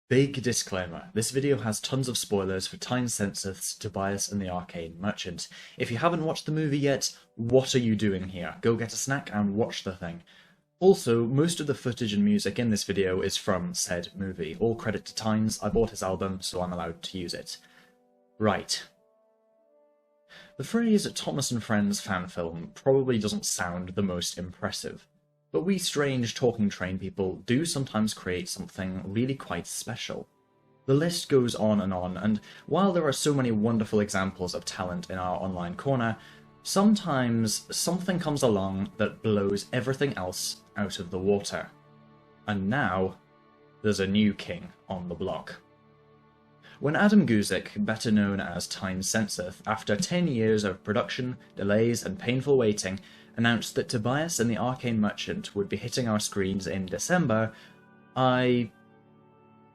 Big disclaimer, this video has tons of spoilers for Time Sensith's Tobias and the Arcane Merchant. If you haven't watched the movie yet, what are you doing here? Go get a snack and watch the thing. Also, most of the footage and music in this video is from said movie. All credit to Tynes, I bought his album, so I'm allowed to use it. Right. The phrase Thomas and Friends fan film probably doesn't sound the most impressive. But we strange talking train people do sometimes create something really quite special. The list goes on, and while there are so many wonderful examples of talent in our online corner, sometimes something comes along that blows everything else out of the water. And now, there's a new king on the block. When Adam Guzik, better known as Time Sensith, after 10 years of production, delays and painful waiting, announced that Tobias and the Arcane Merchant would be hitting our screens in December, I'll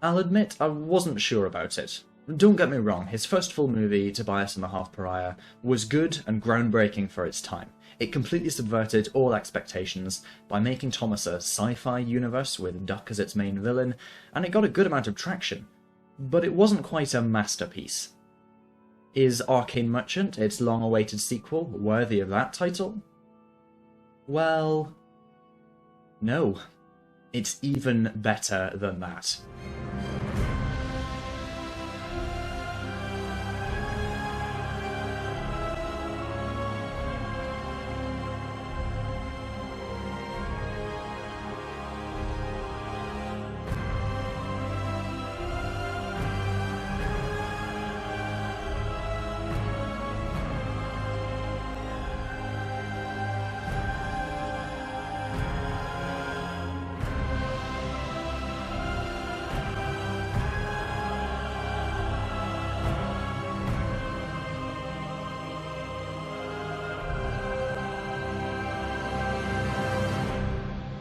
admit I wasn't sure about it. Don't get me wrong, his first full movie, Tobias and the Half-Pariah, was good and groundbreaking for its time. It completely subverted all expectations by making Thomas a sci-fi universe with Duck as its main villain, and it got a good amount of traction. But it wasn't quite a masterpiece. Is Arcane Merchant, its long-awaited sequel, worthy of that title? Well, no. It's even better than that.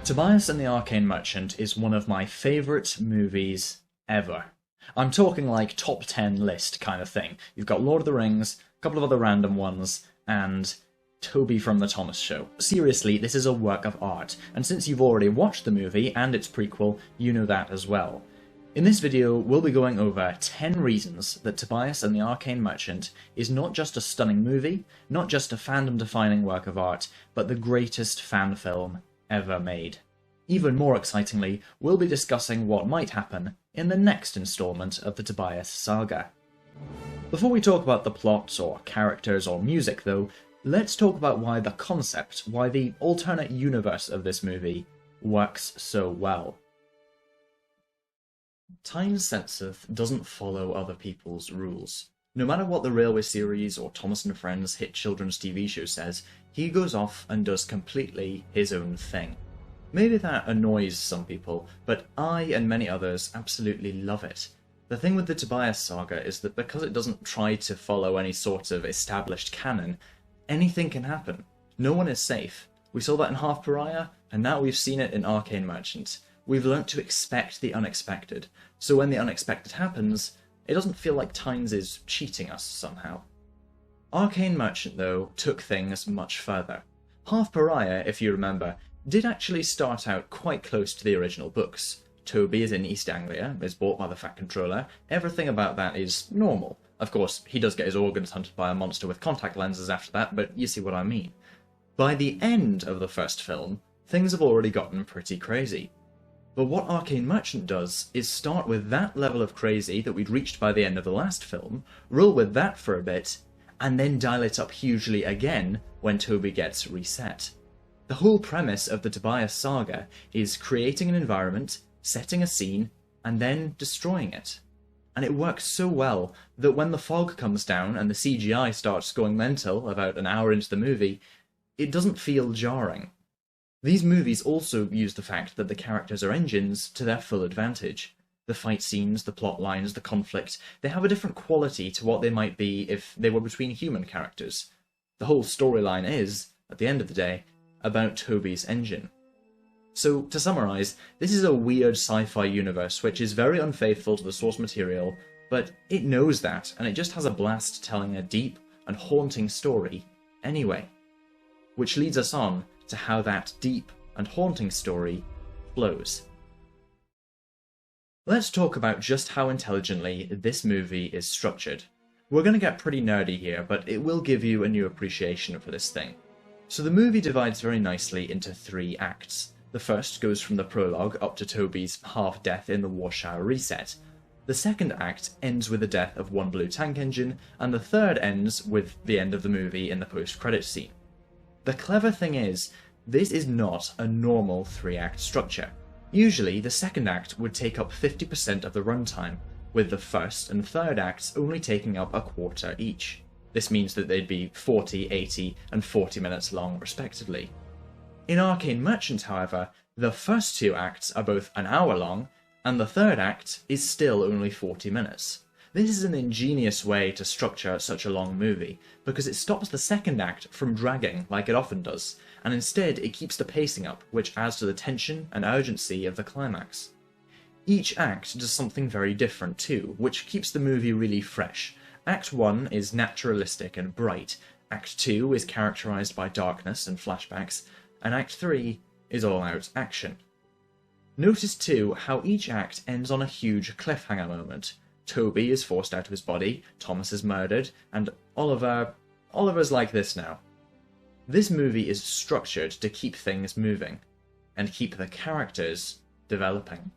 Tobias and the Arcane Merchant is one of my favourite movies ever. I'm talking like top 10 list kind of thing. You've got Lord of the Rings, a couple of other random ones, and Toby from the Thomas Show. Seriously, this is a work of art, and since you've already watched the movie and its prequel, you know that as well. In this video, we'll be going over 10 reasons that Tobias and the Arcane Merchant is not just a stunning movie, not just a fandom-defining work of art, but the greatest fan film ever made. Even more excitingly, we'll be discussing what might happen in the next installment of the Tobias saga. Before we talk about the plot, or characters, or music though, let's talk about why the concept, why the alternate universe of this movie works so well. Time Sensith doesn't follow other people's rules. No matter what the Railway series or Thomas and Friends hit children's TV show says, he goes off and does completely his own thing. Maybe that annoys some people, but I and many others absolutely love it. The thing with the Tobias saga is that because it doesn't try to follow any sort of established canon, anything can happen. No one is safe. We saw that in Half-Pariah, and now we've seen it in Arcane Merchant. We've learnt to expect the unexpected, so when the unexpected happens, it doesn't feel like Tynes is cheating us somehow. Arcane Merchant, though, took things much further. Half-Pariah, if you remember, did actually start out quite close to the original books. Toby is in East Anglia, is bought by the Fat Controller, everything about that is normal. Of course, he does get his organs hunted by a monster with contact lenses after that, but you see what I mean. By the end of the first film, things have already gotten pretty crazy. But what Arcane Merchant does is start with that level of crazy that we'd reached by the end of the last film, roll with that for a bit, and then dial it up hugely again when Toby gets reset. The whole premise of the Tobias saga is creating an environment, setting a scene, and then destroying it. And it works so well that when the fog comes down and the CGI starts going mental about an hour into the movie, it doesn't feel jarring. These movies also use the fact that the characters are engines to their full advantage. The fight scenes, the plot lines, the conflict, they have a different quality to what they might be if they were between human characters. The whole storyline is, at the end of the day, about Toby's engine. So, to summarise, this is a weird sci-fi universe which is very unfaithful to the source material, but it knows that, and it just has a blast telling a deep and haunting story anyway. Which leads us on to how that deep and haunting story flows. Let's talk about just how intelligently this movie is structured. We're going to get pretty nerdy here, but it will give you a new appreciation for this thing. So the movie divides very nicely into 3 acts. The first goes from the prologue up to Toby's half-death in the war shower reset. The second act ends with the death of one blue tank engine, and the third ends with the end of the movie in the post-credits scene. The clever thing is, this is not a normal 3-act structure. Usually, the second act would take up 50% of the runtime, with the first and third acts only taking up a quarter each. This means that they'd be 40, 80, and 40 minutes long respectively. In Arcane Merchant, however, the first 2 acts are both an hour long, and the third act is still only 40 minutes. This is an ingenious way to structure such a long movie, because it stops the second act from dragging like it often does, and instead it keeps the pacing up, which adds to the tension and urgency of the climax. Each act does something very different too, which keeps the movie really fresh. Act 1 is naturalistic and bright, Act 2 is characterised by darkness and flashbacks, and Act 3 is all-out action. Notice too how each act ends on a huge cliffhanger moment. Toby is forced out of his body, Thomas is murdered, and Oliver's like this now. This movie is structured to keep things moving, and keep the characters developing.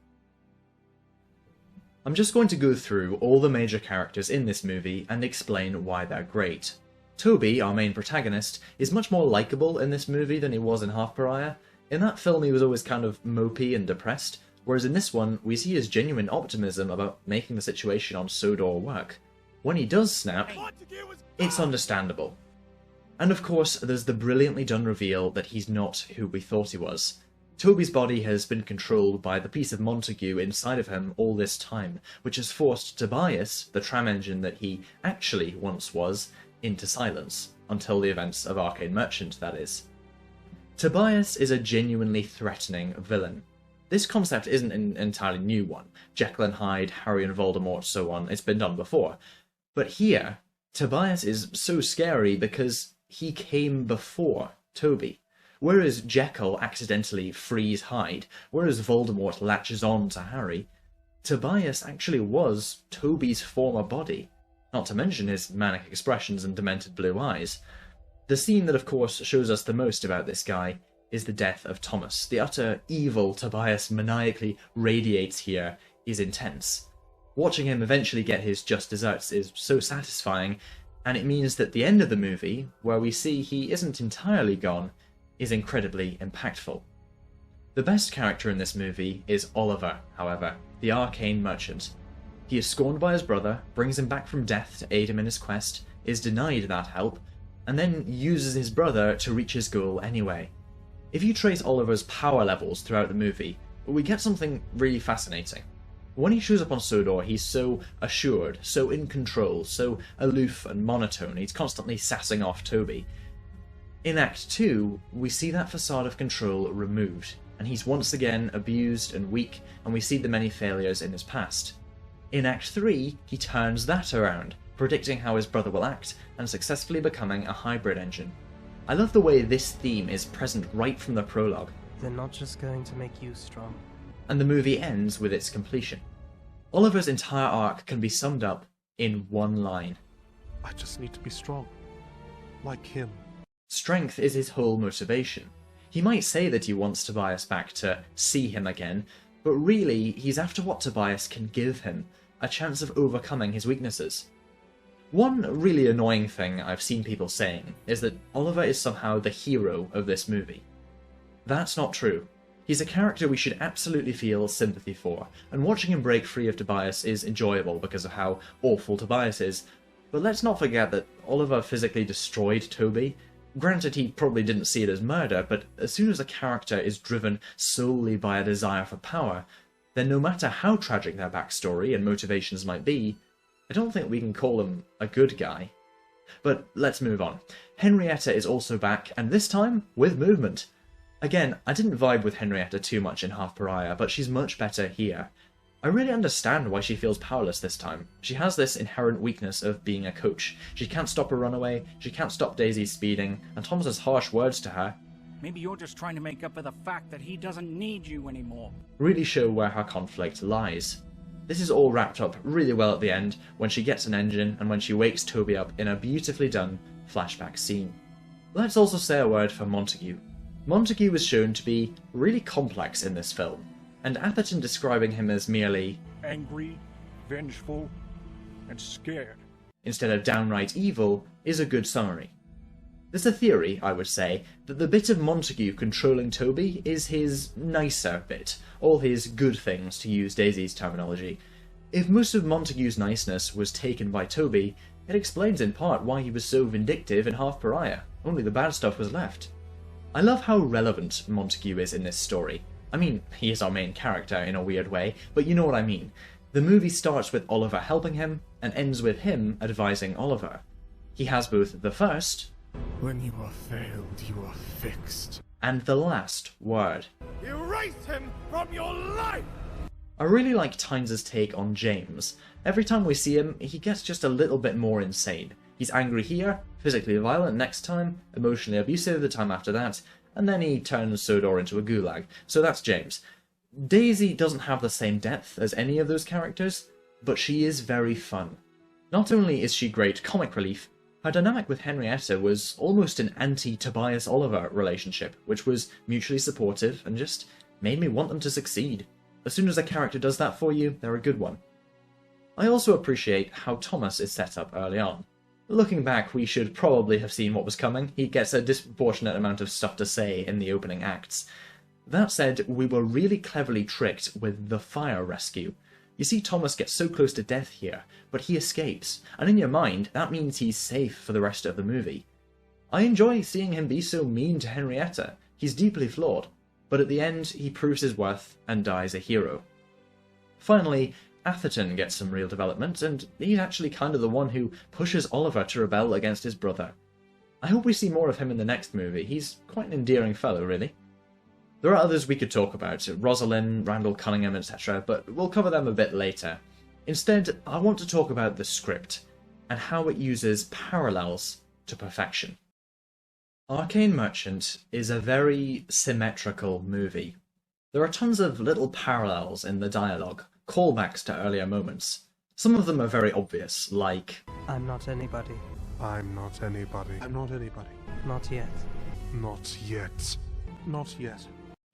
I'm just going to go through all the major characters in this movie and explain why they're great. Toby, our main protagonist, is much more likeable in this movie than he was in Half Pariah. In that film he was always kind of mopey and depressed, whereas in this one we see his genuine optimism about making the situation on Sodor work. When he does snap, it's understandable. And of course there's the brilliantly done reveal that he's not who we thought he was. Toby's body has been controlled by the piece of Montague inside of him all this time, which has forced Tobias, the tram engine that he actually once was, into silence, until the events of Arcane Merchant, that is. Tobias is a genuinely threatening villain. This concept isn't an entirely new one. Jekyll and Hyde, Harry and Voldemort, so on, it's been done before. But here, Tobias is so scary because he came before Toby. Whereas Jekyll accidentally frees Hyde, whereas Voldemort latches on to Harry, Tobias actually was Toby's former body, not to mention his manic expressions and demented blue eyes. The scene that of course shows us the most about this guy is the death of Thomas. The utter evil Tobias maniacally radiates here is intense. Watching him eventually get his just desserts is so satisfying, and it means that the end of the movie, where we see he isn't entirely gone, is incredibly impactful. The best character in this movie is Oliver, however, the Arcane Merchant. He is scorned by his brother, brings him back from death to aid him in his quest, is denied that help, and then uses his brother to reach his goal anyway. If you trace Oliver's power levels throughout the movie, we get something really fascinating. When he shows up on Sodor, he's so assured, so in control, so aloof and monotone, he's constantly sassing off Toby. In Act 2, we see that facade of control removed, and he's once again abused and weak, and we see the many failures in his past. In Act 3, he turns that around, predicting how his brother will act, and successfully becoming a hybrid engine. I love the way this theme is present right from the prologue. They're not just going to make you strong. And the movie ends with its completion. Oliver's entire arc can be summed up in one line. I just need to be strong. Like him. Strength is his whole motivation. He might say that he wants Tobias back to see him again, but really he's after what Tobias can give him, a chance of overcoming his weaknesses. One really annoying thing I've seen people saying is that Oliver is somehow the hero of this movie. That's not true. He's a character we should absolutely feel sympathy for, and watching him break free of Tobias is enjoyable because of how awful Tobias is, but let's not forget that Oliver physically destroyed Toby. Granted, he probably didn't see it as murder, but as soon as a character is driven solely by a desire for power, then no matter how tragic their backstory and motivations might be, I don't think we can call him a good guy. But let's move on. Henrietta is also back, and this time with movement. Again, I didn't vibe with Henrietta too much in Half Pariah, but she's much better here. I really understand why she feels powerless this time. She has this inherent weakness of being a coach. She can't stop a runaway, she can't stop Daisy speeding, and Thomas's harsh words to her, "Maybe you're just trying to make up for the fact that he doesn't need you anymore," really show where her conflict lies. This is all wrapped up really well at the end when she gets an engine and when she wakes Toby up in a beautifully done flashback scene. Let's also say a word for Montague. Montague is shown to be really complex in this film, and Atherton describing him as merely angry, vengeful, and scared instead of downright evil is a good summary. There's a theory, I would say, that the bit of Montague controlling Toby is his nicer bit, all his good things, to use Daisy's terminology. If most of Montague's niceness was taken by Toby, it explains in part why he was so vindictive and half pariah. Only the bad stuff was left. I love how relevant Montague is in this story. I mean, he is our main character in a weird way, but you know what I mean. The movie starts with Oliver helping him, and ends with him advising Oliver. He has both the first, when you are failed, you are fixed, and the last word. Erase him from your life! I really like Tynes' take on James. Every time we see him, he gets just a little bit more insane. He's angry here, physically violent next time, emotionally abusive the time after that, and then he turns Sodor into a gulag. So that's James. Daisy doesn't have the same depth as any of those characters, but she is very fun. Not only is she great comic relief, her dynamic with Henrietta was almost an anti-Tobias Oliver relationship, which was mutually supportive and just made me want them to succeed. As soon as a character does that for you, they're a good one. I also appreciate how Thomas is set up early on. Looking back, we should probably have seen what was coming. He gets a disproportionate amount of stuff to say in the opening acts. That said, we were really cleverly tricked with the fire rescue. You see Thomas gets so close to death here, but he escapes, and in your mind, that means he's safe for the rest of the movie. I enjoy seeing him be so mean to Henrietta. He's deeply flawed, but at the end, he proves his worth and dies a hero. Finally, Atherton gets some real development, and he's actually kind of the one who pushes Oliver to rebel against his brother. I hope we see more of him in the next movie. He's quite an endearing fellow, really. There are others we could talk about, Rosalind, Randall Cunningham, etc., but we'll cover them a bit later. Instead, I want to talk about the script, and how it uses parallels to perfection. Arcane Merchant is a very symmetrical movie. There are tons of little parallels in the dialogue, callbacks to earlier moments. Some of them are very obvious, like I'm not anybody. I'm not anybody. I'm not anybody. Not yet. Not yet. Not yet.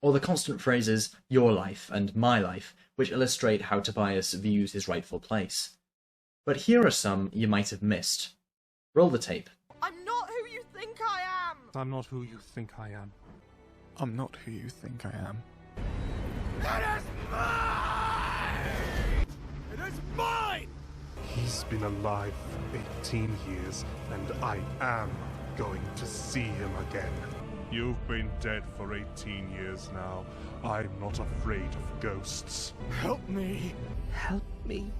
or the constant phrases your life and my life, which illustrate how Tobias views his rightful place. But here are some you might have missed. Roll the tape. I'm not who you think I am! I'm not who you think I am. I'm not who you think I am. It is mine! It is mine! He's been alive for 18 years, and I am going to see him again. You've been dead for 18 years now. I'm not afraid of ghosts. Help me! Help me.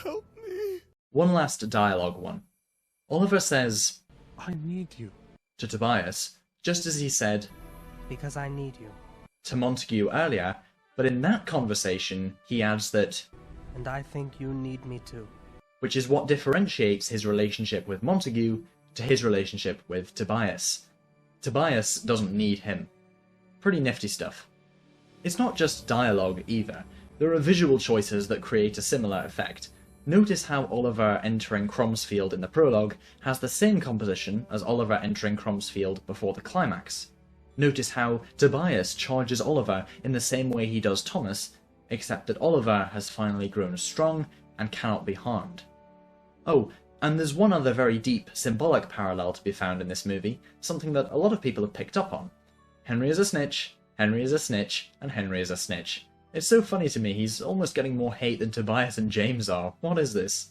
Help me! One last dialogue one. Oliver says I need you. to Tobias, just as he said Because I need you. to Montague earlier, but in that conversation he adds that, And I think you need me too. which is what differentiates his relationship with Montague to his relationship with Tobias. Tobias doesn't need him. Pretty nifty stuff. It's not just dialogue either. There are visual choices that create a similar effect. Notice how Oliver entering Cromsfield in the prologue has the same composition as Oliver entering Cromsfield before the climax. Notice how Tobias charges Oliver in the same way he does Thomas, except that Oliver has finally grown strong and cannot be harmed. Oh, and there's one other very deep, symbolic parallel to be found in this movie, something that a lot of people have picked up on. Henry is a snitch, Henry is a snitch, and Henry is a snitch. It's so funny to me, he's almost getting more hate than Tobias and James are. What is this?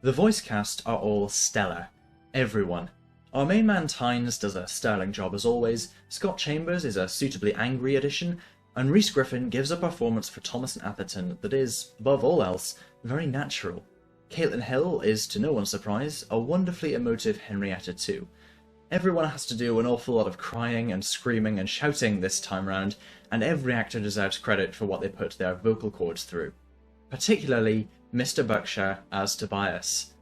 The voice cast are all stellar. Everyone. Our main man Tynes does a sterling job as always, Scott Chambers is a suitably angry addition, and Rhys Griffin gives a performance for Thomas and Atherton that is, above all else, very natural. Caitlin Hill is, to no one's surprise, a wonderfully emotive Henrietta too. Everyone has to do an awful lot of crying and screaming and shouting this time round, and every actor deserves credit for what they put their vocal cords through. Particularly Mr. Berkshire as Tobias.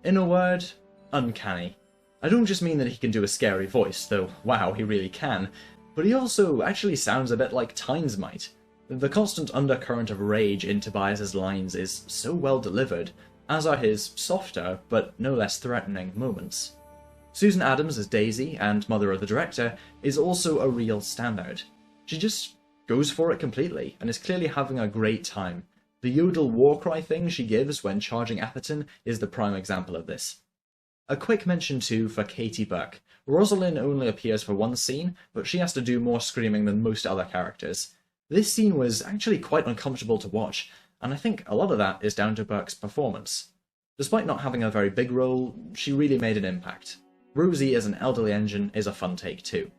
In a word, uncanny. I don't just mean that he can do a scary voice, though wow, he really can, but he also actually sounds a bit like Tynes might. The constant undercurrent of rage in Tobias's lines is so well delivered, as are his softer, but no less threatening moments. Susan Adams as Daisy, and mother of the director, is also a real standout. She just goes for it completely, and is clearly having a great time. The yodel war cry thing she gives when charging Atherton is the prime example of this. A quick mention too for Katie Buck. Rosalind only appears for one scene, but she has to do more screaming than most other characters. This scene was actually quite uncomfortable to watch, and I think a lot of that is down to Buck's performance. Despite not having a very big role, she really made an impact. Rosie as an elderly engine is a fun take too.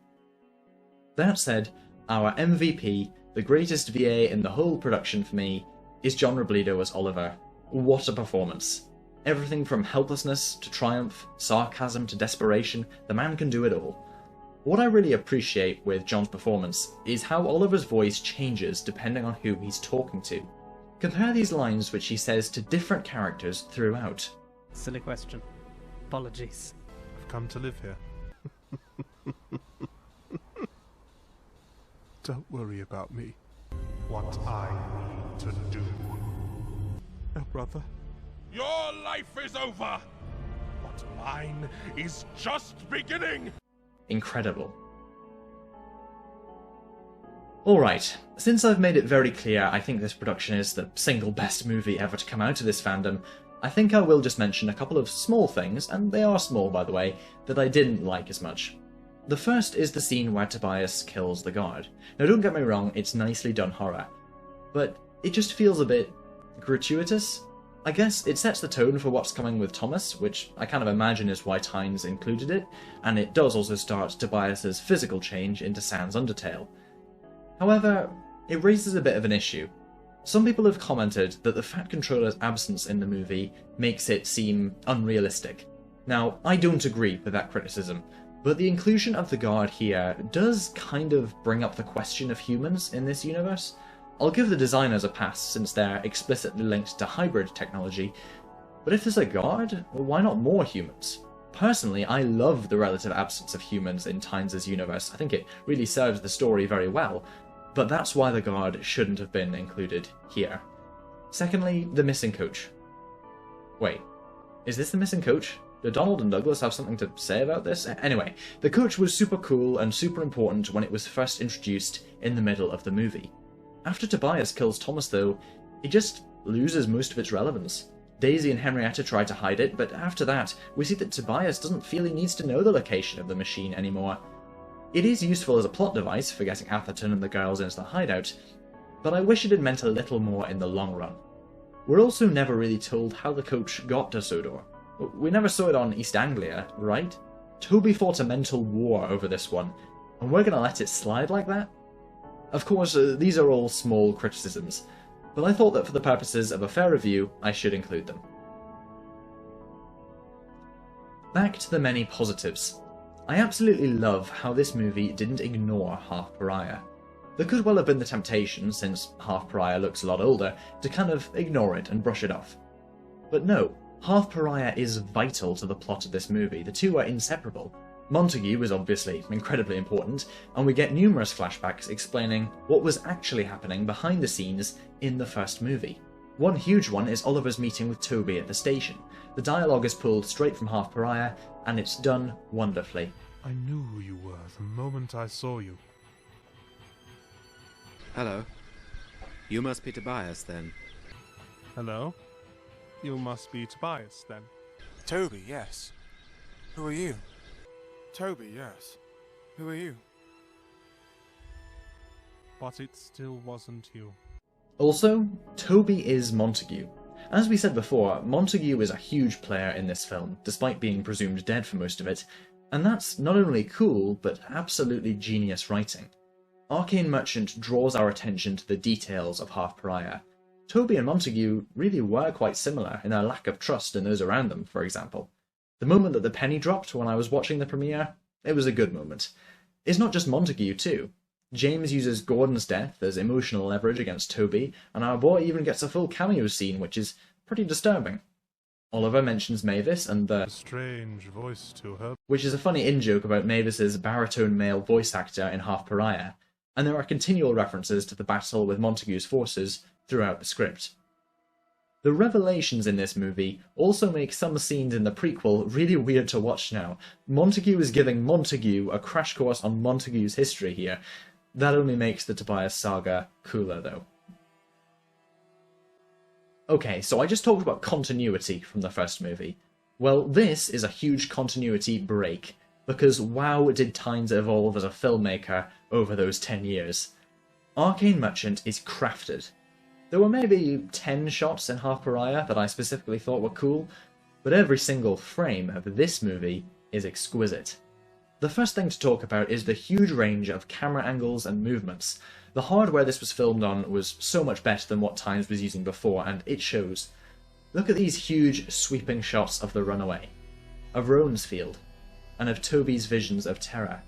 That said, our MVP, the greatest VA in the whole production for me, is John Robledo as Oliver. What a performance. Everything from helplessness to triumph, sarcasm to desperation, the man can do it all. What I really appreciate with John's performance is how Oliver's voice changes depending on who he's talking to. Compare these lines which he says to different characters throughout. Silly question. Apologies. I've come to live here. Don't worry about me. What I need to do. Now, brother. Your life is over! What mine is just beginning! Incredible. Alright, since I've made it very clear I think this production is the single best movie ever to come out of this fandom, I think I will just mention a couple of small things, and they are small by the way, that I didn't like as much. The first is the scene where Tobias kills the guard. Now don't get me wrong, it's nicely done horror, but it just feels a bit gratuitous. I guess it sets the tone for what's coming with Thomas, which I kind of imagine is why Tynes included it, and it does also start Tobias's physical change into Sans Undertale. However, it raises a bit of an issue. Some people have commented that the Fat Controller's absence in the movie makes it seem unrealistic. Now, I don't agree with that criticism, but the inclusion of the guard here does kind of bring up the question of humans in this universe. I'll give the designers a pass since they're explicitly linked to hybrid technology, but if there's a guard, why not more humans? Personally, I love the relative absence of humans in Tynes' universe. I think it really serves the story very well, but that's why the guard shouldn't have been included here. Secondly, the missing coach. Wait, is this the missing coach? Do Donald and Douglas have something to say about this? Anyway, the coach was super cool and super important when it was first introduced in the middle of the movie. After Tobias kills Thomas though, it just loses most of its relevance. Daisy and Henrietta try to hide it, but after that, we see that Tobias doesn't feel he needs to know the location of the machine anymore. It is useful as a plot device for getting Atherton and the girls into the hideout, but I wish it had meant a little more in the long run. We're also never really told how the coach got to Sodor. We never saw it on East Anglia, right? Toby fought a mental war over this one, and we're gonna let it slide like that? Of course, these are all small criticisms, but I thought that for the purposes of a fair review, I should include them. Back to the many positives. I absolutely love how this movie didn't ignore Half Pariah. There could well have been the temptation, since Half Pariah looks a lot older, to kind of ignore it and brush it off. But no, Half Pariah is vital to the plot of this movie. The two are inseparable. Montague is obviously incredibly important, and we get numerous flashbacks explaining what was actually happening behind the scenes in the first movie. One huge one is Oliver's meeting with Toby at the station. The dialogue is pulled straight from Half Pariah, and it's done wonderfully. I knew who you were the moment I saw you. Hello. You must be Tobias, then. Hello? You must be Tobias, then. Toby, yes. Who are you? Toby, yes. Who are you? But it still wasn't you. Also, Toby is Montague. As we said before, Montague is a huge player in this film, despite being presumed dead for most of it, and that's not only cool, but absolutely genius writing. Arcane Merchant draws our attention to the details of Half Pariah. Toby and Montague really were quite similar in their lack of trust in those around them, for example. The moment that the penny dropped when I was watching the premiere, it was a good moment. It's not just Montague too. James uses Gordon's death as emotional leverage against Toby, and our boy even gets a full cameo scene, which is pretty disturbing. Oliver mentions Mavis and A strange voice to her. which is a funny in-joke about Mavis's baritone male voice actor in Half Pariah. and there are continual references to the battle with Montague's forces throughout the script. The revelations in this movie also make some scenes in the prequel really weird to watch now. Montague is giving Montague a crash course on Montague's history here. That only makes the Tobias saga cooler, though. Okay, so I just talked about continuity from the first movie. Well, this is a huge continuity break, because wow did Tynes evolve as a filmmaker over those 10 years. Arcane Merchant is crafted. There were maybe 10 shots in Half Pariah that I specifically thought were cool, but every single frame of this movie is exquisite. The first thing to talk about is the huge range of camera angles and movements. The hardware this was filmed on was so much better than what Tynes was using before, and it shows. Look at these huge sweeping shots of the runaway, of Roan's field, and of Toby's visions of terror.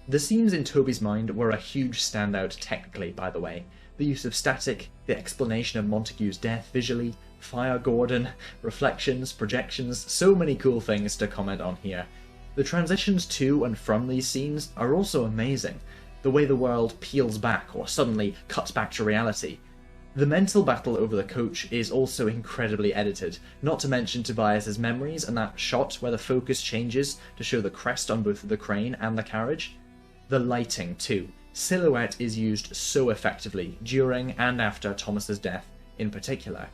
The scenes in Toby's mind were a huge standout technically, by the way. The use of static, the explanation of Montague's death visually, Fire Gordon, reflections, projections, so many cool things to comment on here. The transitions to and from these scenes are also amazing. The way the world peels back or suddenly cuts back to reality. The mental battle over the coach is also incredibly edited, not to mention Tobias's memories and that shot where the focus changes to show the crest on both the crane and the carriage. The lighting too. Silhouette is used so effectively during and after Thomas's death in particular.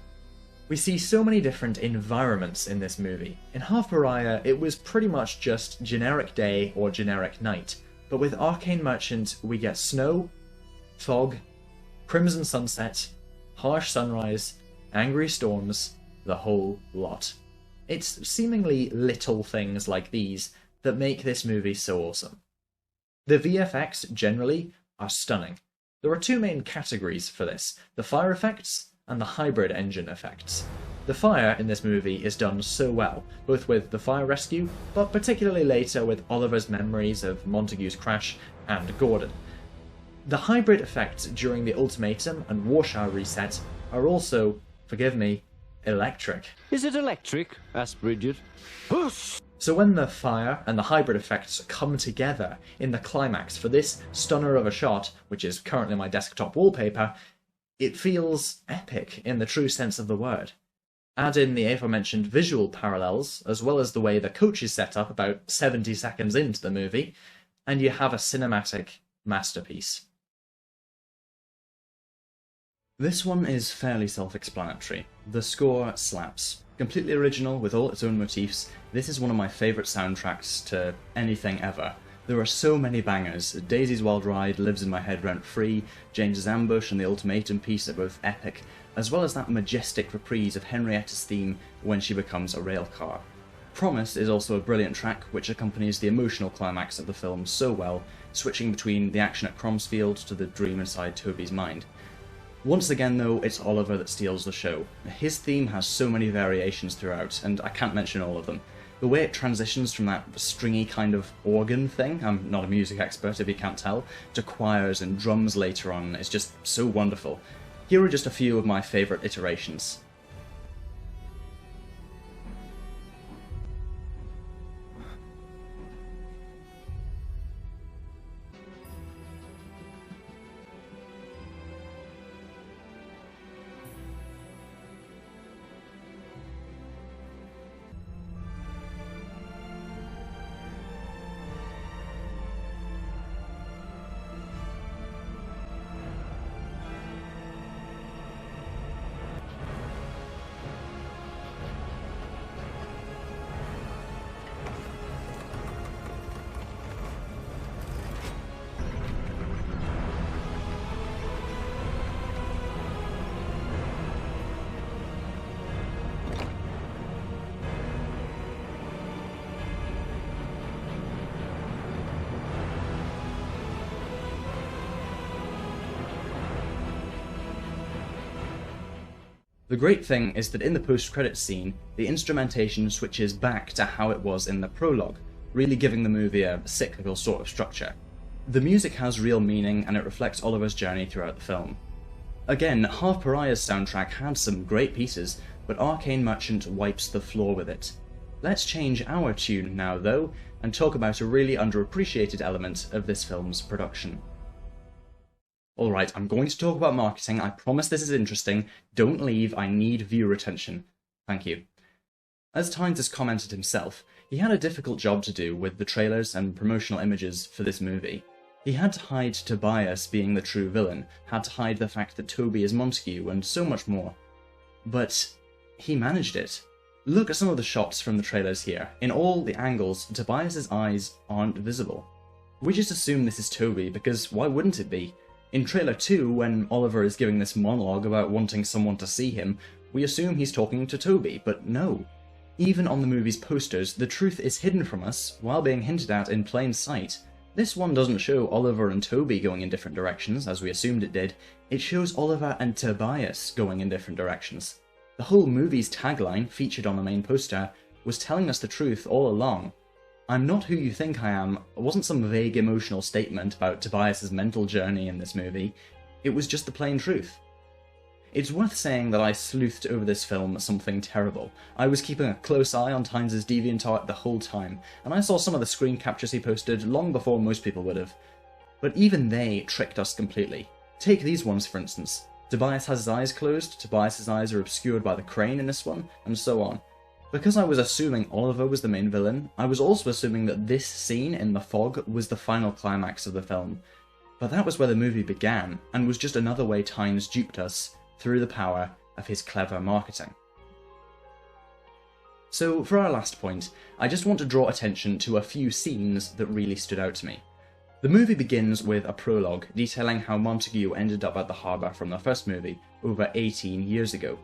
We see so many different environments in this movie. In Half Pariah, it was pretty much just generic day or generic night, but with Arcane Merchant we get snow, fog, crimson sunset, harsh sunrise, angry storms, the whole lot. It's seemingly little things like these that make this movie so awesome. The VFX, generally, are stunning. There are two main categories for this, the fire effects and the hybrid engine effects. The fire in this movie is done so well, both with the fire rescue, but particularly later with Oliver's memories of Montague's crash and Gordon. The hybrid effects during the Ultimatum and Warshire reset are also, forgive me, electric. Is it electric? asked Bridget. So when the fire and the hybrid effects come together in the climax for this stunner of a shot, which is currently my desktop wallpaper, it feels epic in the true sense of the word. Add in the aforementioned visual parallels, as well as the way the coach is set up about 70 seconds into the movie, and you have a cinematic masterpiece. This one is fairly self-explanatory. The score slaps. Completely original with all its own motifs, this is one of my favourite soundtracks to anything ever. There are so many bangers. Daisy's Wild Ride lives in my head rent-free, James's Ambush and the Ultimatum piece are both epic, as well as that majestic reprise of Henrietta's theme when she becomes a railcar. Promise is also a brilliant track which accompanies the emotional climax of the film so well, switching between the action at Cromsfield to the dream inside Toby's mind. Once again though, it's Oliver that steals the show. His theme has so many variations throughout, and I can't mention all of them. The way it transitions from that stringy kind of organ thing, I'm not a music expert if you can't tell, to choirs and drums later on is just so wonderful. Here are just a few of my favourite iterations. The great thing is that in the post-credits scene, the instrumentation switches back to how it was in the prologue, really giving the movie a cyclical sort of structure. The music has real meaning and it reflects Oliver's journey throughout the film. Again, Half Pariah's soundtrack had some great pieces, but Arcane Merchant wipes the floor with it. Let's change our tune now though, and talk about a really underappreciated element of this film's production. Alright, I'm going to talk about marketing. I promise this is interesting. Don't leave, I need viewer attention. Thank you. As Tynes has commented himself, he had a difficult job to do with the trailers and promotional images for this movie. He had to hide Tobias being the true villain, had to hide the fact that Toby is Montague, and so much more. But he managed it. Look at some of the shots from the trailers here. In all the angles, Tobias's eyes aren't visible. We just assume this is Toby, because why wouldn't it be? In trailer 2, when Oliver is giving this monologue about wanting someone to see him, we assume he's talking to Toby, but no. Even on the movie's posters, the truth is hidden from us, while being hinted at in plain sight. This one doesn't show Oliver and Toby going in different directions, as we assumed it did. It shows Oliver and Tobias going in different directions. The whole movie's tagline, featured on the main poster, was telling us the truth all along. "I'm not who you think I am" wasn't some vague emotional statement about Tobias's mental journey in this movie. It was just the plain truth. It's worth saying that I sleuthed over this film something terrible. I was keeping a close eye on Tynes' DeviantArt the whole time, and I saw some of the screen captures he posted long before most people would have. But even they tricked us completely. Take these ones for instance. Tobias has his eyes closed, Tobias's eyes are obscured by the crane in this one, and so on. Because I was assuming Oliver was the main villain, I was also assuming that this scene in the fog was the final climax of the film. But that was where the movie began, and was just another way Tynes duped us through the power of his clever marketing. So for our last point, I just want to draw attention to a few scenes that really stood out to me. The movie begins with a prologue detailing how Montague ended up at the harbour from the first movie over 18 years ago.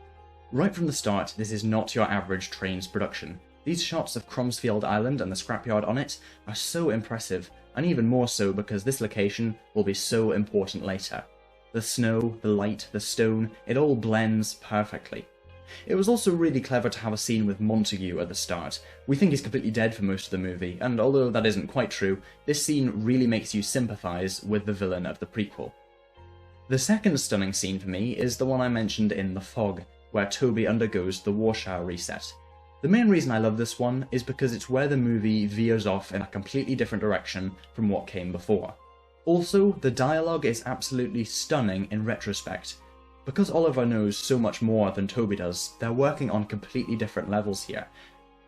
Right from the start, this is not your average Trains production. These shots of Cromsfield Island and the scrapyard on it are so impressive, and even more so because this location will be so important later. The snow, the light, the stone, it all blends perfectly. It was also really clever to have a scene with Montague at the start. We think he's completely dead for most of the movie, and although that isn't quite true, this scene really makes you sympathise with the villain of the prequel. The second stunning scene for me is the one I mentioned in The Fog, where Toby undergoes the Warshire reset. The main reason I love this one is because it's where the movie veers off in a completely different direction from what came before. Also, the dialogue is absolutely stunning in retrospect. Because Oliver knows so much more than Toby does, they're working on completely different levels here.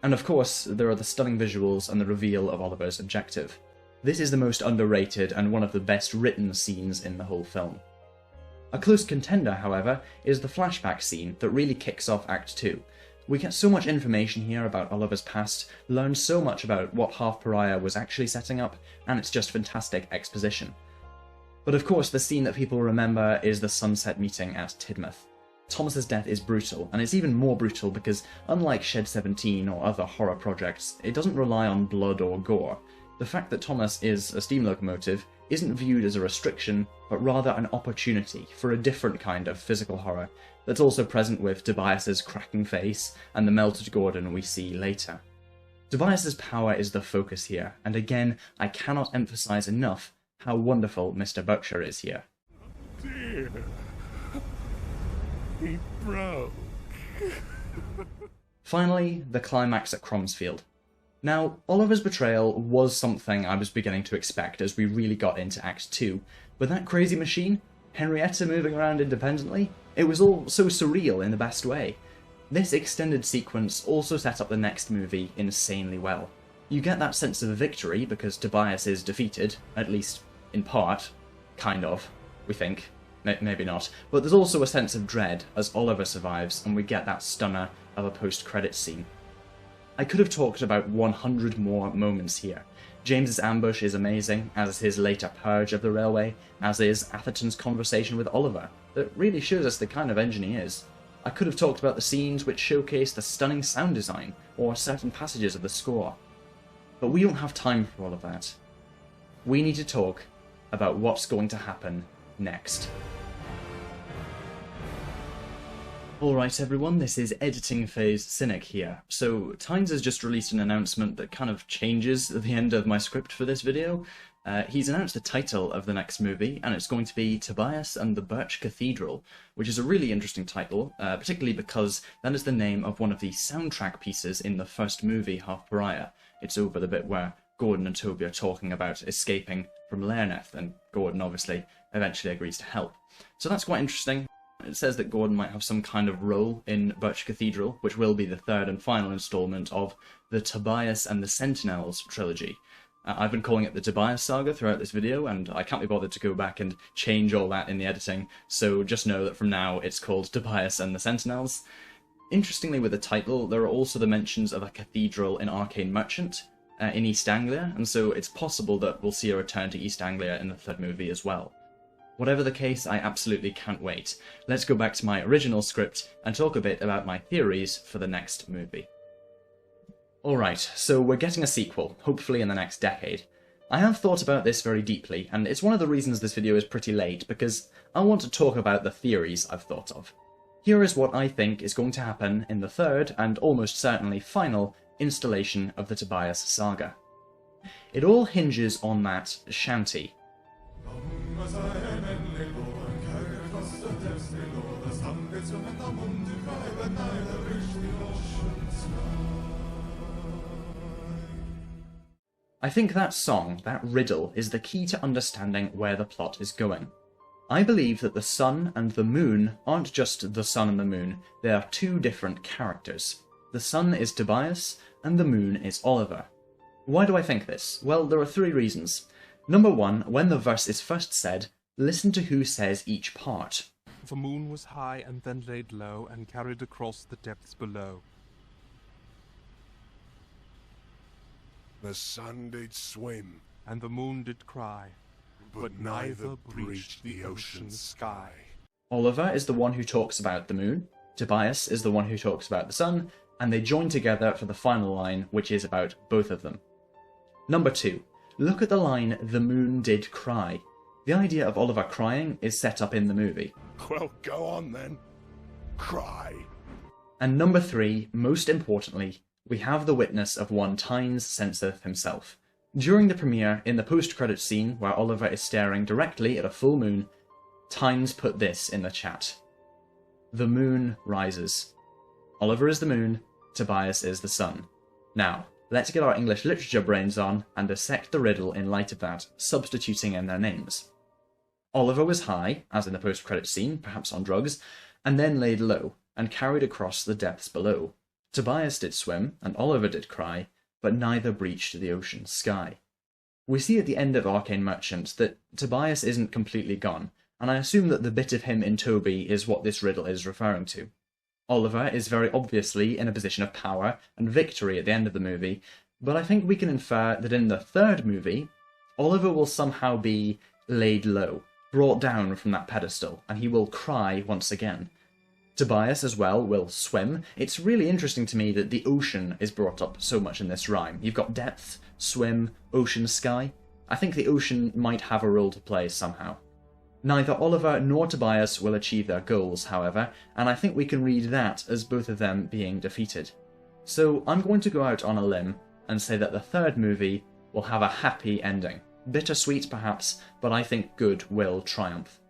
And of course, there are the stunning visuals and the reveal of Oliver's objective. This is the most underrated and one of the best written scenes in the whole film. A close contender, however, is the flashback scene that really kicks off Act 2. We get so much information here about Oliver's past, learn so much about what Half-Pariah was actually setting up, and it's just fantastic exposition. But of course, the scene that people remember is the sunset meeting at Tidmouth. Thomas's death is brutal, and it's even more brutal because, unlike Shed 17 or other horror projects, it doesn't rely on blood or gore. The fact that Thomas is a steam locomotive isn't viewed as a restriction, but rather an opportunity for a different kind of physical horror that's also present with Tobias's cracking face and the melted Gordon we see later. Tobias's power is the focus here, and again, I cannot emphasize enough how wonderful Mr. Berkshire is here. Dear, he broke. Finally, the climax at Cromsfield. Now, Oliver's betrayal was something I was beginning to expect as we really got into Act 2, but that crazy machine, Henrietta moving around independently, it was all so surreal in the best way. This extended sequence also set up the next movie insanely well. You get that sense of victory because Tobias is defeated, at least in part, kind of, we think. Maybe not, but there's also a sense of dread as Oliver survives and we get that stunner of a post-credits scene. I could have talked about 100 more moments here. James's ambush is amazing, as is his later purge of the railway, as is Atherton's conversation with Oliver, that really shows us the kind of engine he is. I could have talked about the scenes which showcase the stunning sound design, or certain passages of the score. But we don't have time for all of that. We need to talk about what's going to happen next. Alright everyone, this is Editing Phase Cynic here. So, Tynes has just released an announcement that kind of changes the end of my script for this video. He's announced the title of the next movie, and it's going to be Tobias and the Birch Cathedral, which is a really interesting title, particularly because that is the name of one of the soundtrack pieces in the first movie, Half-Pariah. It's over the bit where Gordon and Toby are talking about escaping from Lerneth, and Gordon obviously eventually agrees to help. So that's quite interesting. It says that Gordon might have some kind of role in Birch Cathedral, which will be the third and final instalment of the Tobias and the Sentinels trilogy. I've been calling it the Tobias saga throughout this video, and I can't be bothered to go back and change all that in the editing, so just know that from now it's called Tobias and the Sentinels. Interestingly, with the title, there are also the mentions of a cathedral in Arcane Merchant in East Anglia, and so it's possible that we'll see a return to East Anglia in the third movie as well. Whatever the case, I absolutely can't wait. Let's go back to my original script and talk a bit about my theories for the next movie. Alright, so we're getting a sequel, hopefully in the next decade. I have thought about this very deeply, and it's one of the reasons this video is pretty late, because I want to talk about the theories I've thought of. Here is what I think is going to happen in the third, and almost certainly final, installation of the Tobias saga. It all hinges on that shanty. I think that song, that riddle, is the key to understanding where the plot is going. I believe that the sun and the moon aren't just the sun and the moon, they are two different characters. The sun is Tobias, and the moon is Oliver. Why do I think this? Well, there are three reasons. Number one, when the verse is first said, listen to who says each part. The moon was high and then laid low and carried across the depths below. The sun did swim, And the moon did cry, but neither breached the ocean's sky. Oliver is the one who talks about the moon, Tobias is the one who talks about the sun, and they join together for the final line, which is about both of them. Number two, look at the line, the moon did cry. The idea of Oliver crying is set up in the movie. Well, go on then. Cry. And number three, most importantly, we have the witness of one Tynes Senseth himself. During the premiere, in the post-credits scene where Oliver is staring directly at a full moon, Tynes put this in the chat. The moon rises. Oliver is the moon, Tobias is the sun. Now, let's get our English literature brains on and dissect the riddle in light of that, substituting in their names. Oliver was high, as in the post-credits scene, perhaps on drugs, and then laid low, and carried across the depths below. Tobias did swim, and Oliver did cry, but neither breached the ocean's sky. We see at the end of Arcane Merchant that Tobias isn't completely gone, and I assume that the bit of him in Toby is what this riddle is referring to. Oliver is very obviously in a position of power and victory at the end of the movie, but I think we can infer that in the third movie, Oliver will somehow be laid low, brought down from that pedestal, and he will cry once again. Tobias as well will swim. It's really interesting to me that the ocean is brought up so much in this rhyme. You've got depth, swim, ocean, sky. I think the ocean might have a role to play somehow. Neither Oliver nor Tobias will achieve their goals, however, and I think we can read that as both of them being defeated. So I'm going to go out on a limb and say that the third movie will have a happy ending. Bittersweet perhaps, but I think good will triumph.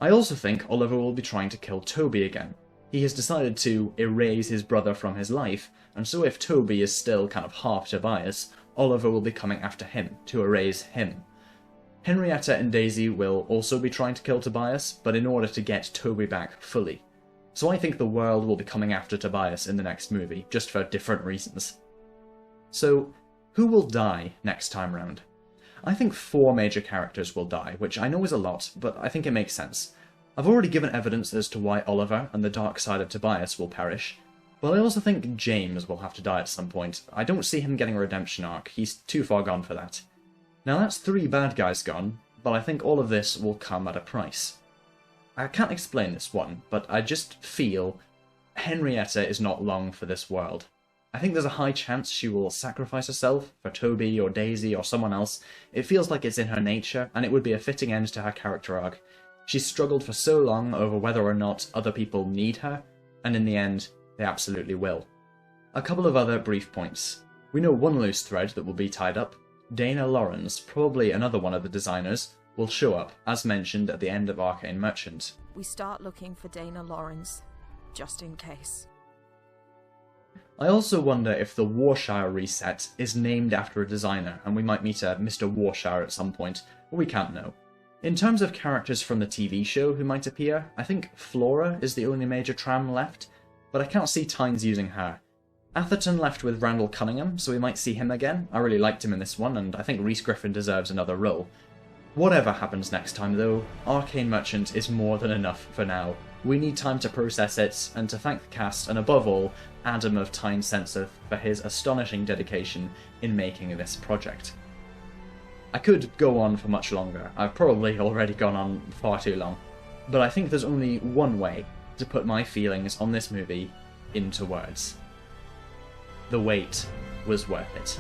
I also think Oliver will be trying to kill Toby again. He has decided to erase his brother from his life, and so if Toby is still kind of half Tobias, Oliver will be coming after him, to erase him. Henrietta and Daisy will also be trying to kill Tobias, but in order to get Toby back fully. So I think the world will be coming after Tobias in the next movie, just for different reasons. So, who will die next time round? I think 4 major characters will die, which I know is a lot, but I think it makes sense. I've already given evidence as to why Oliver and the dark side of Tobias will perish, but I also think James will have to die at some point. I don't see him getting a redemption arc, he's too far gone for that. Now that's 3 bad guys gone, but I think all of this will come at a price. I can't explain this one, but I just feel Henrietta is not long for this world. I think there's a high chance she will sacrifice herself for Toby or Daisy or someone else. It feels like it's in her nature, and it would be a fitting end to her character arc. She's struggled for so long over whether or not other people need her, and in the end, they absolutely will. A couple of other brief points. We know one loose thread that will be tied up. Dana Lawrence, probably another one of the designers, will show up, as mentioned at the end of Arcane Merchant. We start looking for Dana Lawrence, just in case. I also wonder if the Warshire reset is named after a designer, and we might meet a Mr. Warshire at some point, but we can't know. In terms of characters from the TV show who might appear, I think Flora is the only major tram left, but I can't see Tynes using her. Atherton left with Randall Cunningham, so we might see him again. I really liked him in this one, and I think Rhys Griffin deserves another role. Whatever happens next time though, Arcane Merchant is more than enough for now. We need time to process it, and to thank the cast, and above all, Adam of Tyne Censorth for his astonishing dedication in making this project. I could go on for much longer, I've probably already gone on far too long, but I think there's only one way to put my feelings on this movie into words. The wait was worth it.